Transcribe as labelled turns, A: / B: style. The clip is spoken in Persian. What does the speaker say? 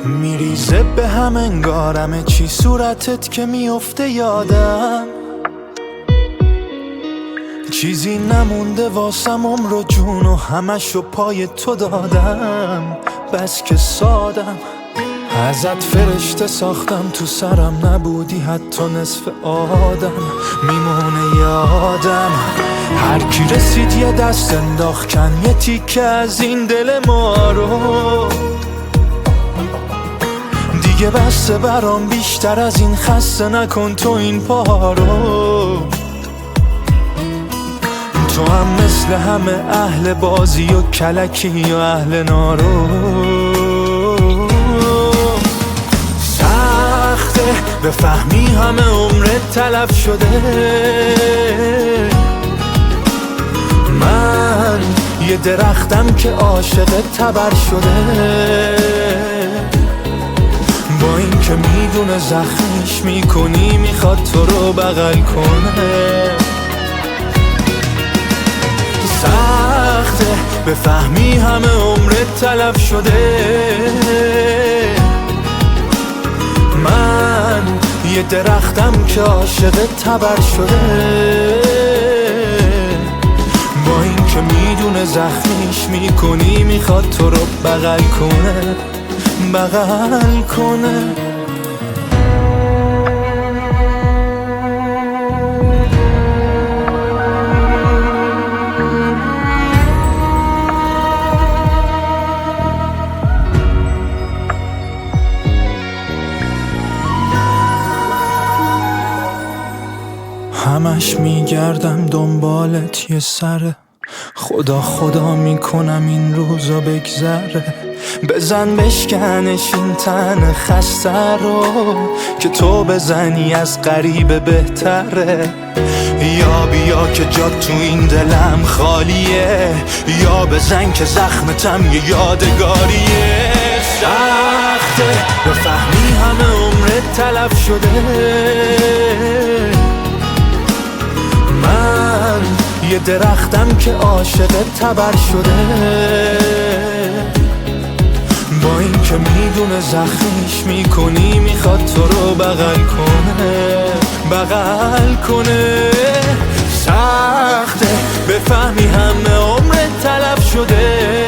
A: میریزه به هم انگارمه چی صورتت که میفته یادم، چیزی نمونده واسم عمر و جون و همشو پای تو دادم. بس که سادم، ازت فرشته ساختم، تو سرم نبودی حتی نصف آدم. میمونه یادم هر کی رسید یه دست انداخت، کن یه تیکه از این دل ما رو. دیگه بسته برام بیشتر از این، خسته نکن تو این پا رو. تو هم مثل همه اهل بازی و کلکی و اهل نارو. سخته بفهمی همه عمرت تلف شده، من یه درختم که عاشق تبر شده. با این که میدونه زخمش میکنی، میخواد تو رو بغل کنه. سخته بفهمی همه عمرت تلف شده، من یه درختم که عاشق تبر شده. با این که میدونه زخمیش میکنی، میخواد تو رو بغل کنه، بغل کنه. همش میگردم دنبالت یه سره، خدا خدا میکنم این روزا بگذره. بزن بشکنش این تن خسته رو، که تو بزنی از غریبه بهتره. یا بیا که جات تو این دلم خالیه، یا بزن که زخمتم یه یادگاریه. سخته بفهمی همه عمرت تلف شده، من یه درختم که عاشق تبر شده. با این که میدونه زخمیش میکنی، میخواد تو رو بغل کنه، بغل کنه. سخته بفهمی همه عمرت تلف شده،